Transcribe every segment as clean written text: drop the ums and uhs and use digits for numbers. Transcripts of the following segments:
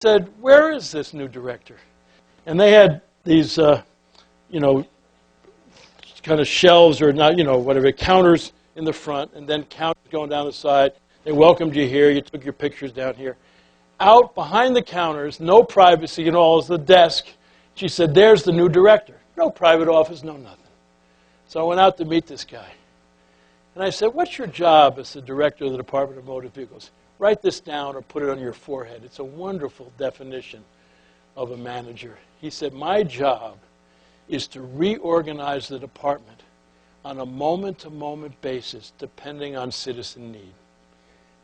said, where is this new director? And they had these, you know, kind of shelves or not, you know, whatever, counters in the front and then counters going down the side. They welcomed you here. You took your pictures down here. Out behind the counters, no privacy and all, is the desk. She said, there's the new director. No private office, no nothing. So I went out to meet this guy. And I said, what's your job as the director of the Department of Motor Vehicles? Write this down or put it on your forehead. It's a wonderful definition of a manager. He said, my job is to reorganize the department on a moment-to-moment basis depending on citizen need.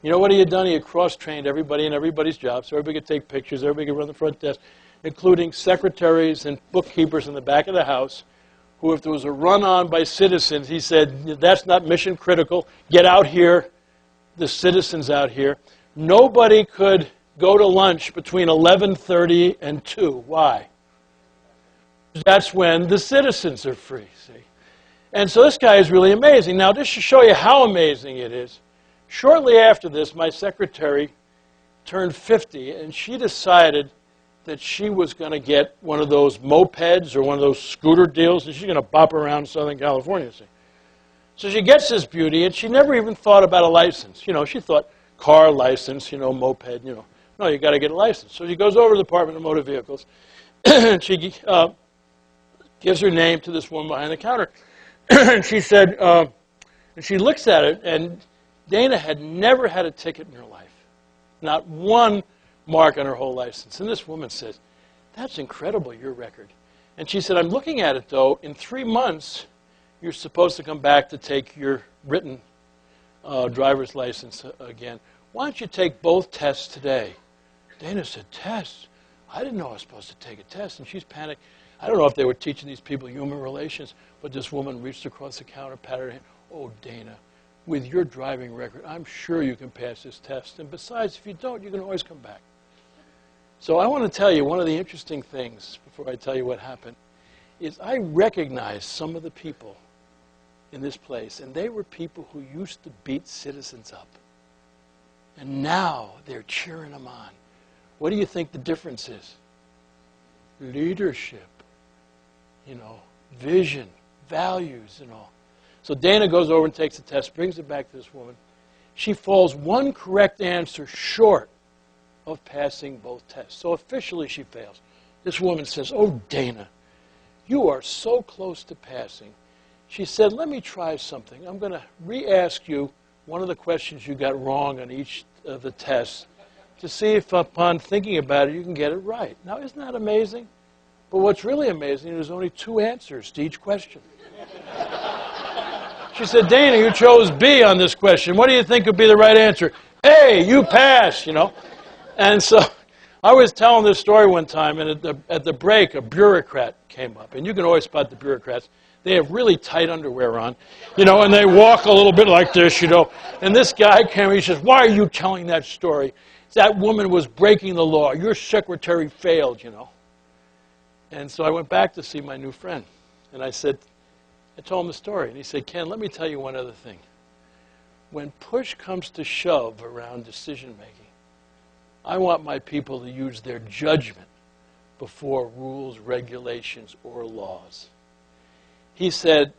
You know what he had done? He had cross-trained everybody in everybody's job, so everybody could take pictures, everybody could run the front desk, including secretaries and bookkeepers in the back of the house, who, if there was a run-on by citizens, he said, that's not mission critical, get out here, the citizens out here. Nobody could go to lunch between 11:30 and 2. Why? That's when the citizens are free, see? And so this guy is really amazing. Now, just to show you how amazing it is, shortly after this, my secretary turned 50, and she decided that she was going to get one of those mopeds or one of those scooter deals, and she's going to bop around Southern California, see? So she gets this beauty, and she never even thought about a license. You know, she thought car license, you know, moped, you know. No, you got to get a license. So she goes over to the Department of Motor Vehicles, and she gives her name to this woman behind the counter. And she said, and she looks at it, and Dana had never had a ticket in her life. Not one mark on her whole license. And this woman says, that's incredible, your record. And she said, I'm looking at it, though. In 3 months, you're supposed to come back to take your written driver's license again. Why don't you take both tests today? Dana said, tests? I didn't know I was supposed to take a test. And she's panicked. I don't know if they were teaching these people human relations, but this woman reached across the counter, patted her hand. Oh, Dana, with your driving record, I'm sure you can pass this test. And besides, if you don't, you can always come back. So I want to tell you one of the interesting things, before I tell you what happened, is I recognized some of the people in this place, and they were people who used to beat citizens up. And now they're cheering them on. What do you think the difference is? Leadership, you know, vision, values, and all. So Dana goes over and takes the test, brings it back to this woman. She falls one correct answer short of passing both tests. So officially she fails. This woman says, oh, Dana, you are so close to passing. She said, let me try something. I'm going to re-ask you one of the questions you got wrong on each of the tests to see if upon thinking about it you can get it right. Now, isn't that amazing? But what's really amazing is there's only 2 answers to each question. She said, Dana, you chose B on this question. What do you think would be the right answer? Hey, you passed, you know. And so I was telling this story one time, and at the break, a bureaucrat came up. And you can always spot the bureaucrats. They have really tight underwear on, you know, and they walk a little bit like this, you know. And this guy came, he says, why are you telling that story? That woman was breaking the law. Your secretary failed, you know. And so I went back to see my new friend. And I told him the story. And he said, Ken, let me tell you one other thing. When push comes to shove around decision-making, I want my people to use their judgment before rules, regulations, or laws. He said,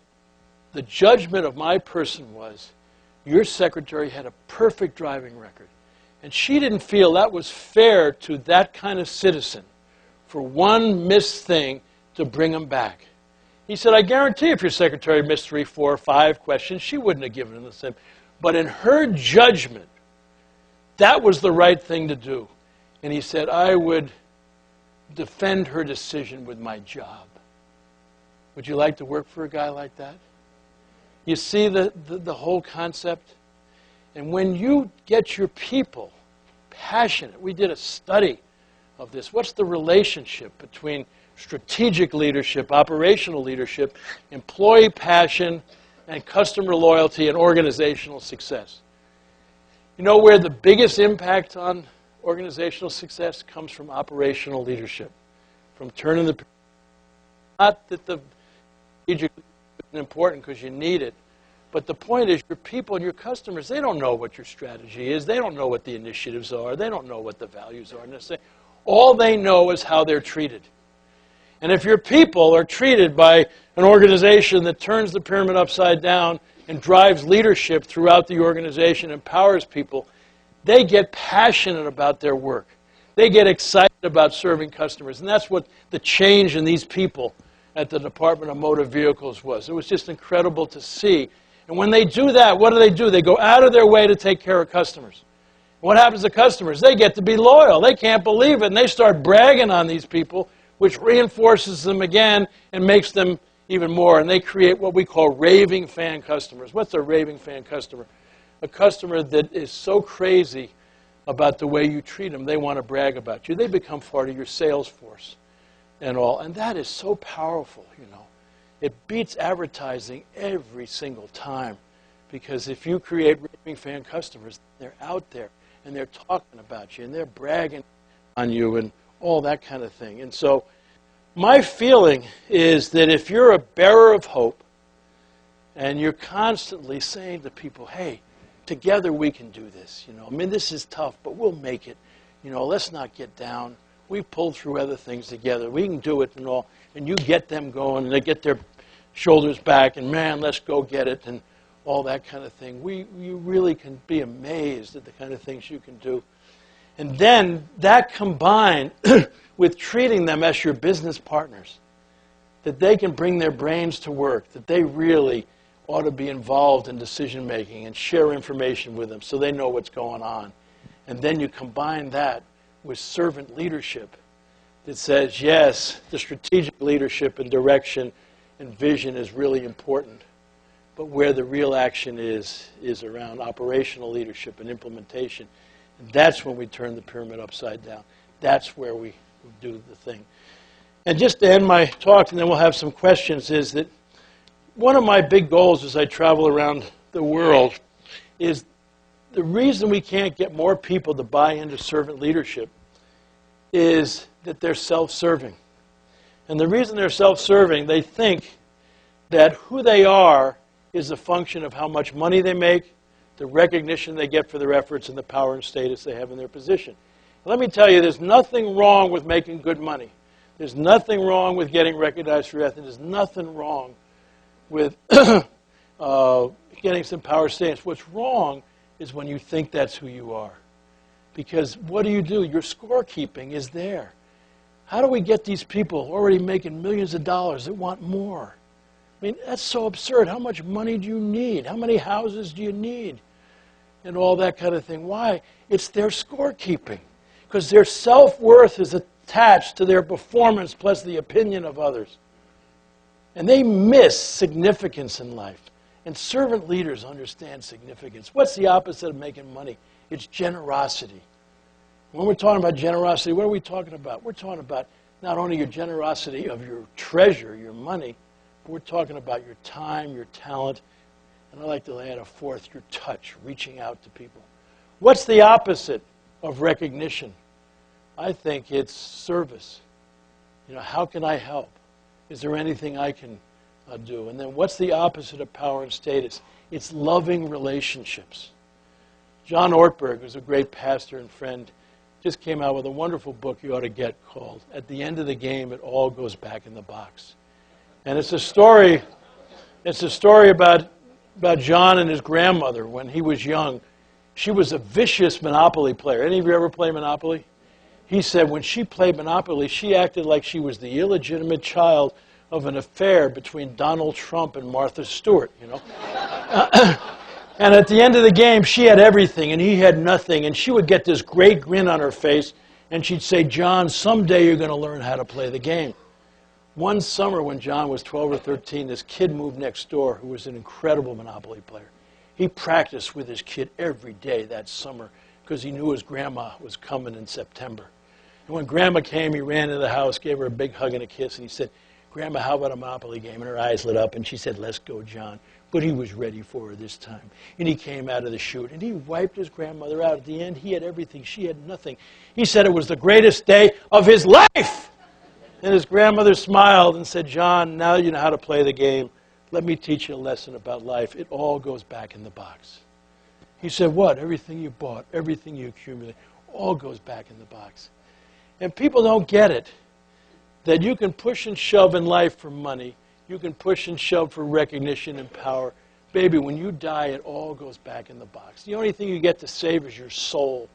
the judgment of my person was, your secretary had a perfect driving record. And she didn't feel that was fair to that kind of citizen for one missed thing to bring him back. He said, I guarantee if your secretary missed 3, 4, 5 questions, she wouldn't have given him the same. But in her judgment, that was the right thing to do. And he said, I would defend her decision with my job. Would you like to work for a guy like that? You see the whole concept? And when you get your people passionate, we did a study of this. What's the relationship between strategic leadership, operational leadership, employee passion, and customer loyalty and organizational success? You know where the biggest impact on organizational success comes from operational leadership, from turning the... Not that the strategic is important because you need it, but the point is your people and your customers, they don't know what your strategy is. They don't know what the initiatives are. They don't know what the values are. And they say, All they know is how they're treated. And if your people are treated by an organization that turns the pyramid upside down and drives leadership throughout the organization, empowers people, they get passionate about their work. They get excited about serving customers. And that's what the change in these people at the Department of Motor Vehicles was. It was just incredible to see. And when they do that, what do? They go out of their way to take care of customers. What happens to customers? They get to be loyal. They can't believe it. And they start bragging on these people, which reinforces them again and makes them even more. And they create what we call raving fan customers. What's a raving fan customer? A customer that is so crazy about the way you treat them, they want to brag about you. They become part of your sales force and all. And that is so powerful, you know. It beats advertising every single time. Because if you create raving fan customers, they're out there and they're talking about you and they're bragging on you and all that kind of thing. And so my feeling is that if you're a bearer of hope and you're constantly saying to people, hey, together we can do this. You know, I mean, this is tough, but we'll make it. You know, let's not get down. We've pulled through other things together. We can do it and all. And you get them going and they get their shoulders back and, man, let's go get it and all that kind of thing. You really can be amazed at the kind of things you can do. And then that combined with treating them as your business partners, that they can bring their brains to work, that they really ought to be involved in decision making and share information with them so they know what's going on. And then you combine that with servant leadership that says, yes, the strategic leadership and direction and vision is really important. But where the real action is around operational leadership and implementation. And that's when we turn the pyramid upside down. That's where we do the thing. And just to end my talk, and then we'll have some questions, is that one of my big goals as I travel around the world is the reason we can't get more people to buy into servant leadership is that they're self-serving. And the reason they're self-serving, they think that who they are is a function of how much money they make, the recognition they get for their efforts, and the power and status they have in their position. Let me tell you, there's nothing wrong with making good money. There's nothing wrong with getting recognized for your ethics. There's nothing wrong with getting some power status. What's wrong is when you think that's who you are. Because what do? Your scorekeeping is there. How do we get these people already making millions of dollars that want more? I mean, that's so absurd. How much money do you need? How many houses do you need? And all that kind of thing. Why? It's their scorekeeping. Because their self-worth is attached to their performance plus the opinion of others. And they miss significance in life. And servant leaders understand significance. What's the opposite of making money? It's generosity. When we're talking about generosity, what are we talking about? We're talking about not only your generosity of your treasure, your money, but we're talking about your time, your talent, and I like to add a fourth, your touch, reaching out to people. What's the opposite of recognition? I think it's service. You know, how can I help? Is there anything I can do? And then what's the opposite of power and status? It's loving relationships. John Ortberg, who's a great pastor and friend, just came out with a wonderful book you ought to get called At the End of the Game, It All Goes Back in the Box. And it's a story about John and his grandmother when he was young. She was a vicious Monopoly player. Any of you ever play Monopoly? He said when she played Monopoly, she acted like she was the illegitimate child of an affair between Donald Trump and Martha Stewart, you know. And at the end of the game, she had everything and he had nothing. And she would get this great grin on her face and she'd say, John, someday you're going to learn how to play the game. One summer when John was 12 or 13, this kid moved next door who was an incredible Monopoly player. He practiced with his kid every day that summer because he knew his grandma was coming in September. And when Grandma came, he ran into the house, gave her a big hug and a kiss, and he said, Grandma, how about a Monopoly game? And her eyes lit up, and she said, let's go, John. But he was ready for her this time. And he came out of the chute, and he wiped his grandmother out. At the end, he had everything. She had nothing. He said it was the greatest day of his life. And his grandmother smiled and said, John, now you know how to play the game. Let me teach you a lesson about life. It all goes back in the box. He said, what? Everything you bought, everything you accumulated, all goes back in the box. And people don't get it, that you can push and shove in life for money. You can push and shove for recognition and power. Baby, when you die, it all goes back in the box. The only thing you get to save is your soul.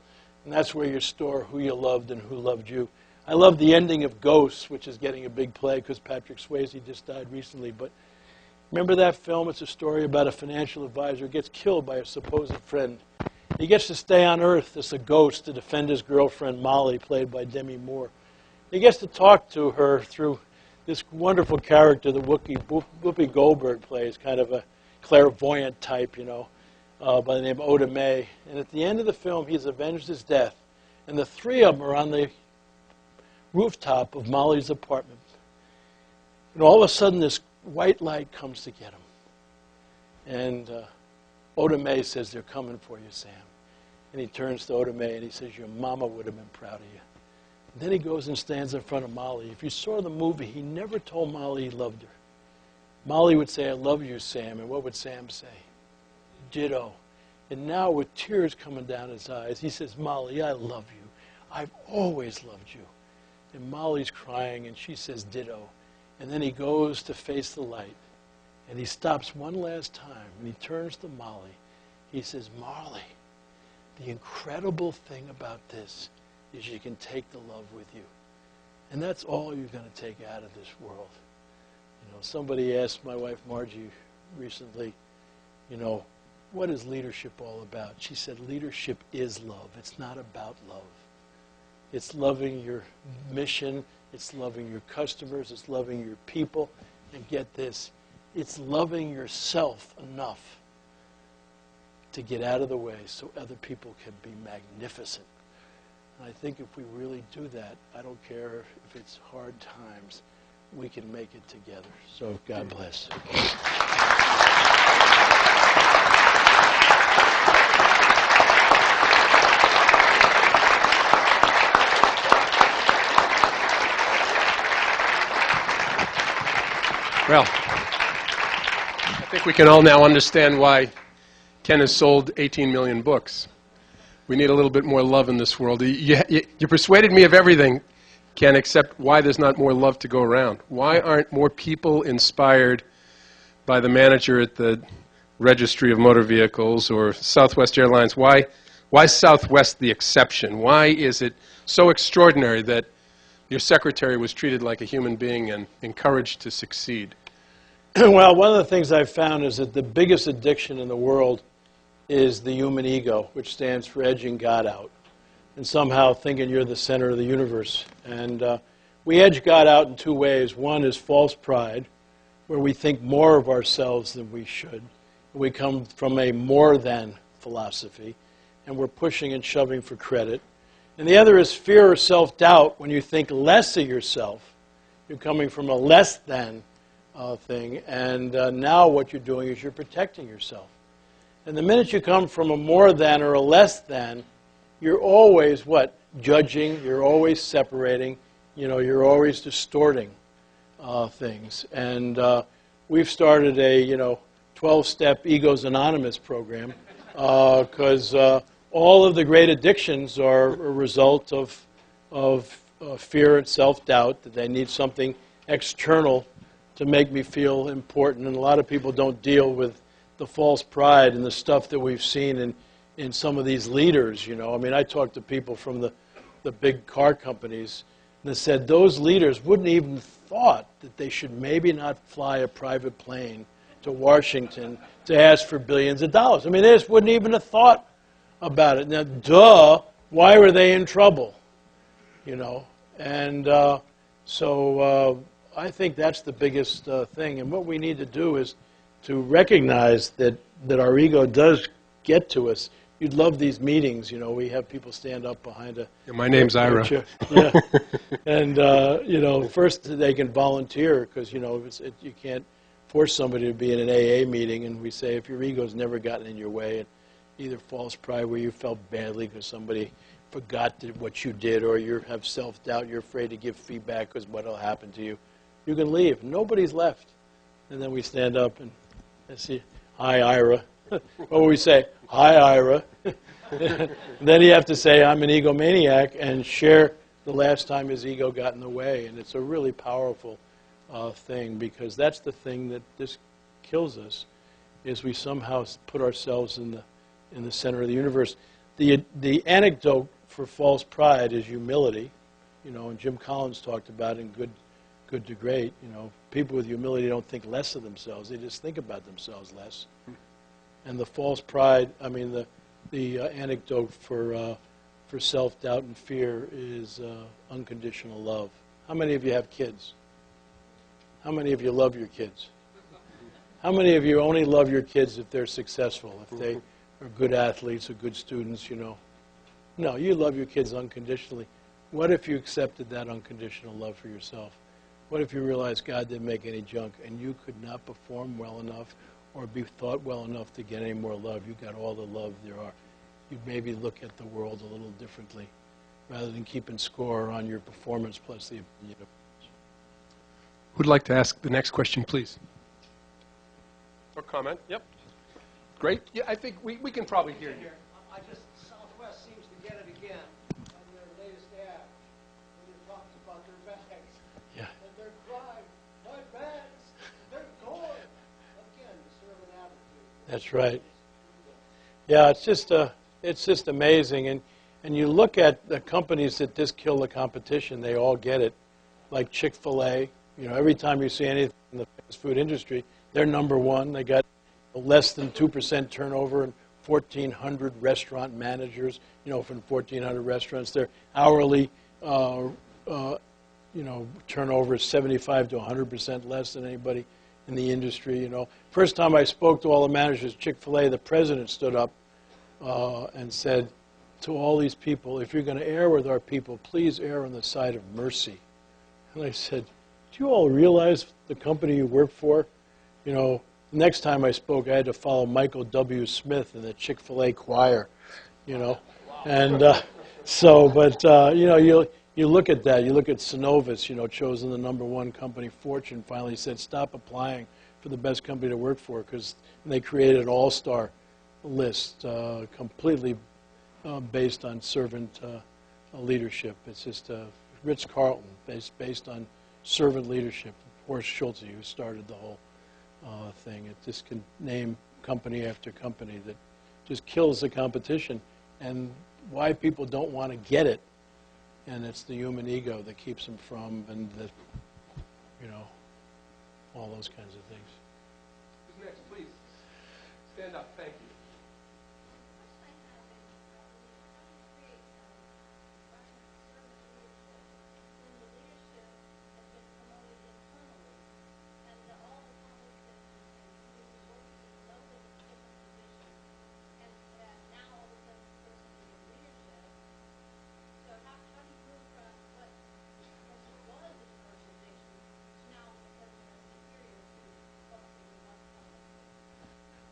And that's where you store who you loved and who loved you. I love the ending of Ghosts, which is getting a big play because Patrick Swayze just died recently. But remember that film? It's a story about a financial advisor who gets killed by a supposed friend. He gets to stay on Earth as a ghost to defend his girlfriend, Molly, played by Demi Moore. He gets to talk to her through this wonderful character that Whoopi Goldberg plays, kind of a clairvoyant type, by the name of Oda Mae. And at the end of the film, he's avenged his death. And the three of them are on the rooftop of Molly's apartment. And all of a sudden, this white light comes to get him. And Oda Mae says, "They're coming for you, Sam." And he turns to Oda Mae and he says, "Your mama would have been proud of you." And then he goes and stands in front of Molly. If you saw the movie, he never told Molly he loved her. Molly would say, "I love you, Sam." And what would Sam say? Ditto. And now with tears coming down his eyes, he says, "Molly, I love you. I've always loved you." And Molly's crying and she says, "Ditto." And then he goes to face the light. And he stops one last time and he turns to Molly. He says, "Molly, the incredible thing about this is you can take the love with you." And that's all you're going to take out of this world. Somebody asked my wife Margie recently, what is leadership all about? She said, leadership is love. It's not about love. It's loving your mission. It's loving your customers. It's loving your people. And get this, it's loving yourself enough to get out of the way so other people can be magnificent. And I think if we really do that, I don't care if it's hard times, we can make it together. So God bless. Well, I think we can all now understand why Ken has sold 18 million books. We need a little bit more love in this world. You persuaded me of everything, Ken, except why there's not more love to go around. Why aren't more people inspired by the manager at the Registry of Motor Vehicles or Southwest Airlines? Why Southwest the exception? Why is it so extraordinary that your secretary was treated like a human being and encouraged to succeed? Well, one of the things I've found is that the biggest addiction in the world is the human ego, which stands for edging God out, and somehow thinking you're the center of the universe. And we edge God out in two ways. One is false pride, where we think more of ourselves than we should. We come from a more than philosophy, and we're pushing and shoving for credit. And the other is fear or self-doubt, when you think less of yourself. You're coming from a less than thing, and now what you're doing is you're protecting yourself. And the minute you come from a more than or a less than, you're always, what? Judging, you're always separating, you're always distorting things. And we've started a, 12-step Egos Anonymous program because all of the great addictions are a result of fear and self-doubt, that they need something external to make me feel important. And a lot of people don't deal with the false pride and the stuff that we've seen in some of these leaders, I talked to people from the big car companies that said those leaders wouldn't even thought that they should maybe not fly a private plane to Washington to ask for billions of dollars. They just wouldn't even have thought about it. Now, why were they in trouble? And so I think that's the biggest thing. And what we need to do is to recognize that our ego does get to us. You'd love these meetings. We have people stand up behind a... Yeah, my name's Ira. Yeah. And, first they can volunteer because, you can't force somebody to be in an AA meeting. And we say if your ego's never gotten in your way, and either false pride where you felt badly because somebody forgot what you did, or you have self-doubt, you're afraid to give feedback because what will happen to you, you can leave. Nobody's left. And then we stand up and see, "Hi, Ira." What would we say? "Hi, Ira." And then you have to say, "I'm an egomaniac," and share the last time his ego got in the way. And it's a really powerful thing, because that's the thing that this kills us, is we somehow put ourselves in the center of the universe. The antidote for false pride is humility, and Jim Collins talked about it in Good to Great. People with humility don't think less of themselves; they just think about themselves less. And the false pride, the antidote for self-doubt and fear is unconditional love. How many of you have kids? How many of you love your kids? How many of you only love your kids if they're successful, if they are good athletes or good students, No, you love your kids unconditionally. What if you accepted that unconditional love for yourself? What if you realized God didn't make any junk and you could not perform well enough or be thought well enough to get any more love? You got all the love there are. You'd maybe look at the world a little differently rather than keeping score on your performance plus the opinion of others. Who'd like to ask the next question, please? Or comment? Yep. Great. Yeah, I think we can probably hear you. Southwest seems to get it again on their latest ad when they're talking about their bags. Yeah. And they're crying, my bags, they're gone. Again, the servant attitude. That's right. Yeah, it's just amazing. And you look at the companies that just kill the competition, they all get it. Like Chick-fil-A, every time you see anything in the fast food industry, they're number one. They got less than 2% turnover and 1,400 restaurant managers, from 1,400 restaurants. Their hourly, turnover is 75 to 100% less than anybody in the industry, First time I spoke to all the managers at Chick-fil-A, the president stood up and said to all these people, if you're going to err with our people, please err on the side of mercy. And I said, do you all realize the company you work for? Next time I spoke, I had to follow Michael W. Smith in the Chick-fil-A choir, And you look at that. You look at Synovus, chosen the #1 company. Fortune finally said, stop applying for the best company to work for, because they created an all-star list completely based on servant leadership. It's just Ritz-Carlton, based on servant leadership. Horst Schulze, who started the whole thing. It just can name company after company that just kills the competition. And why people don't want to get it, and it's the human ego that keeps them from, and all those kinds of things. Who's next, please? Stand up. Thank you.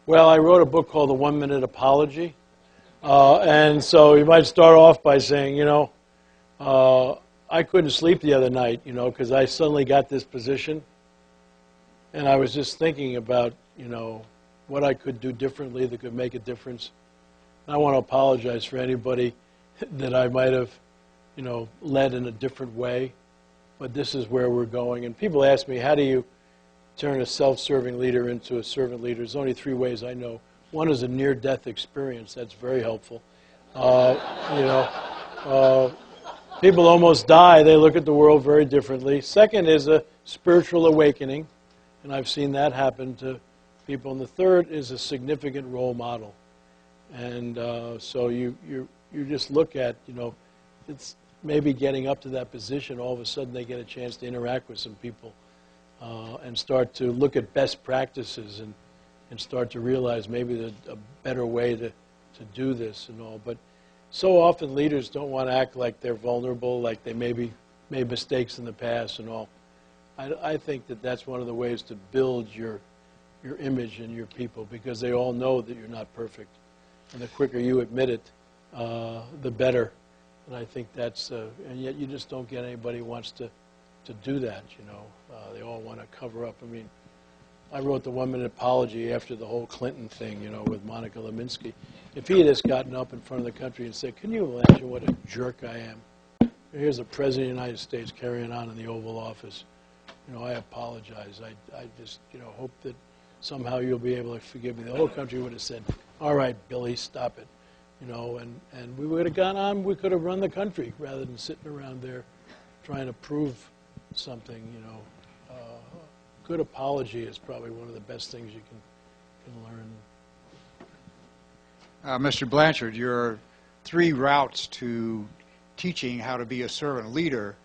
Well, I wrote a book called The 1 Minute Apology. And so you might start off by saying, I couldn't sleep the other night, because I suddenly got this position. And I was just thinking about, what I could do differently that could make a difference. And I want to apologize for anybody that I might have, led in a different way. But this is where we're going. And people ask me, how do you turn a self-serving leader into a servant leader? There's only 3 ways I know. One is a near-death experience. That's very helpful. People almost die. They look at the world very differently. Second is a spiritual awakening, and I've seen that happen to people. And the third is a significant role model. And so you just look at, it's maybe getting up to that position. All of a sudden they get a chance to interact with some people. And start to look at best practices and start to realize maybe there's a better way to do this and all. But so often leaders don't want to act like they're vulnerable, like they maybe made mistakes in the past and all. I think that that's one of the ways to build your image and your people, because they all know that you're not perfect. And the quicker you admit it, the better. And I think that's, and yet you just don't get anybody who wants to do that, They all want to cover up. I wrote the 1 Minute Apology after the whole Clinton thing, with Monica Lewinsky. If he had just gotten up in front of the country and said, can you imagine what a jerk I am? here's the President of the United States carrying on in the Oval Office. I apologize. I just, hope that somehow you'll be able to forgive me. The whole country would have said, all right, Billy, stop it. And we would have gone on, we could have run the country rather than sitting around there trying to prove something, good apology is probably one of the best things you can learn. Mr. Blanchard, your 3 routes to teaching how to be a servant leader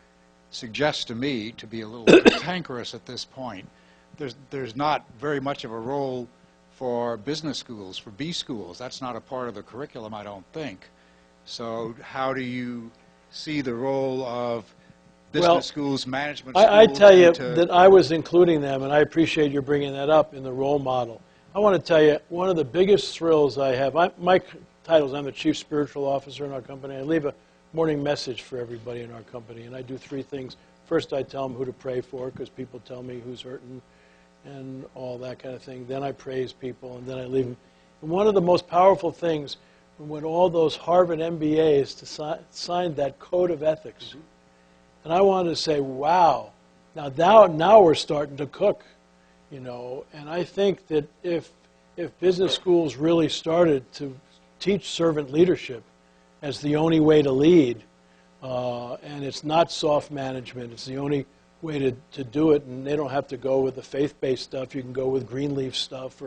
suggests to me to be a little cantankerous at this point. There's not very much of a role for business schools, for B schools. That's not a part of the curriculum, I don't think. So how do you see the role of business schools, management schools? I tell you that I was including them, and I appreciate you bringing that up in the role model. I want to tell you, one of the biggest thrills I have, my title is I'm the Chief Spiritual Officer in our company. I leave a morning message for everybody in our company, and I do 3 things. First, I tell them who to pray for, because people tell me who's hurting and all that kind of thing. Then I praise people, and then I leave them. And one of the most powerful things, when all those Harvard MBAs signed that code of ethics, and I wanted to say, wow, now we're starting to cook, And I think that if business schools really started to teach servant leadership as the only way to lead, and it's not soft management, it's the only way to do it, and they don't have to go with the faith-based stuff. You can go with Greenleaf stuff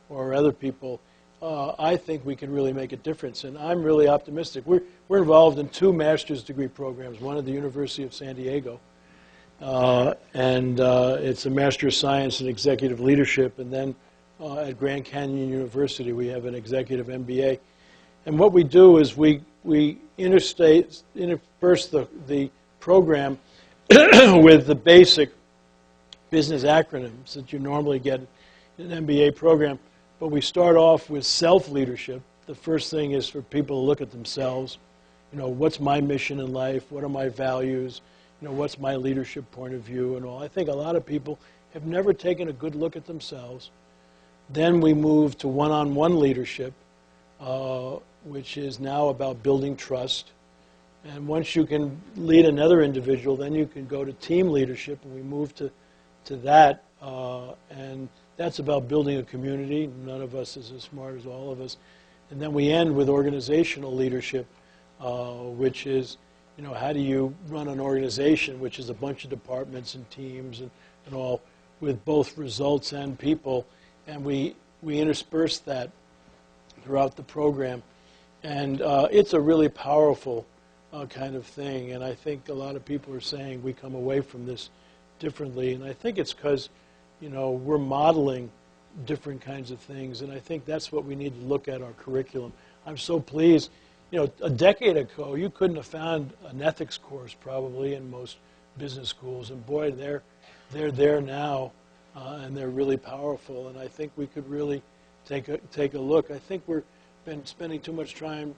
or other people. I think we can really make a difference, and I'm really optimistic. We're involved in 2 master's degree programs, one at the University of San Diego, and it's a Master of Science in Executive Leadership, and then at Grand Canyon University we have an Executive MBA. And what we do is we intersperse the program with the basic business acronyms that you normally get in an MBA program. But we start off with self-leadership. The first thing is for people to look at themselves. What's my mission in life? What are my values? What's my leadership point of view and all. I think a lot of people have never taken a good look at themselves. Then we move to one-on-one leadership, which is now about building trust. And once you can lead another individual, then you can go to team leadership, and we move to that. And that's about building a community. None of us is as smart as all of us. And then we end with organizational leadership, which is, how do you run an organization, which is a bunch of departments and teams and all, with both results and people. And we intersperse that throughout the program. And it's a really powerful kind of thing. And I think a lot of people are saying we come away from this differently. And I think it's because, we're modeling different kinds of things. And I think that's what we need to look at our curriculum. I'm so pleased. A decade ago, you couldn't have found an ethics course probably in most business schools. And boy, they're there now, and they're really powerful. And I think we could really take a look. I think we've been spending too much time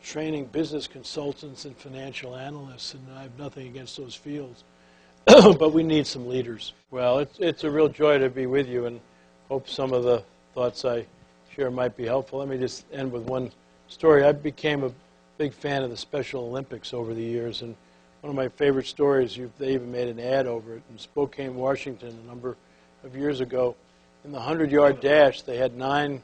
training business consultants and financial analysts, and I have nothing against those fields. But we need some leaders. Well, it's a real joy to be with you, and hope some of the thoughts I share might be helpful. Let me just end with one story. I became a big fan of the Special Olympics over the years, and one of my favorite stories, they even made an ad over it, in Spokane, Washington, a number of years ago. In the 100-yard dash, they had 9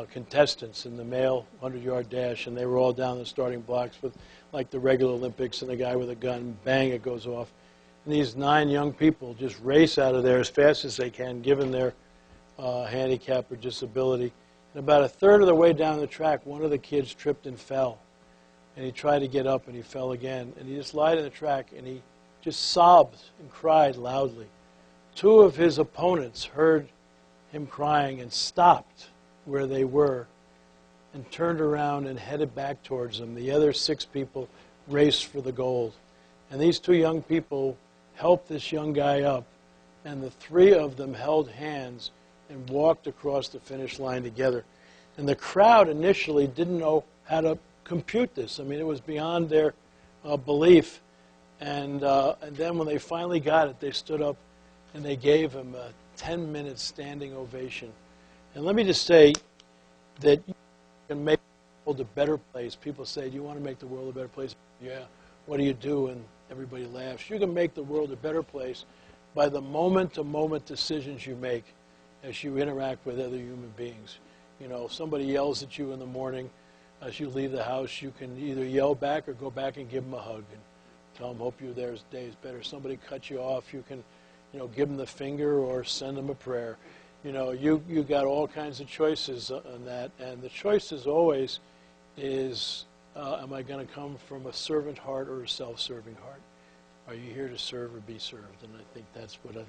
contestants in the male 100-yard dash, and they were all down the starting blocks with, like the regular Olympics, and the guy with a gun, bang, it goes off. And these 9 young people just race out of there as fast as they can, given their handicap or disability. And about a third of the way down the track, one of the kids tripped and fell. And he tried to get up, and he fell again. And he just lied in the track, and he just sobbed and cried loudly. 2 of his opponents heard him crying and stopped where they were and turned around and headed back towards him. The other 6 people raced for the gold. And these 2 young people helped this young guy up, and the 3 of them held hands and walked across the finish line together. And the crowd initially didn't know how to compute this. I mean, it was beyond their belief. And then when they finally got it, they stood up and they gave him a 10-minute standing ovation. And let me just say that you can make the world a better place. People say, do you want to make the world a better place? Yeah. What do you do? And everybody laughs. You can make the world a better place by the moment-to-moment decisions you make as you interact with other human beings. You know, if somebody yells at you in the morning as you leave the house, you can either yell back or go back and give them a hug and tell them, hope your day is better. Somebody cuts you off, you can, you know, give them the finger or send them a prayer. You know, you got all kinds of choices on that, and the choice is always is, am I going to come from a servant heart or a self-serving heart? Are you here to serve or be served? And I think that's what I'd like.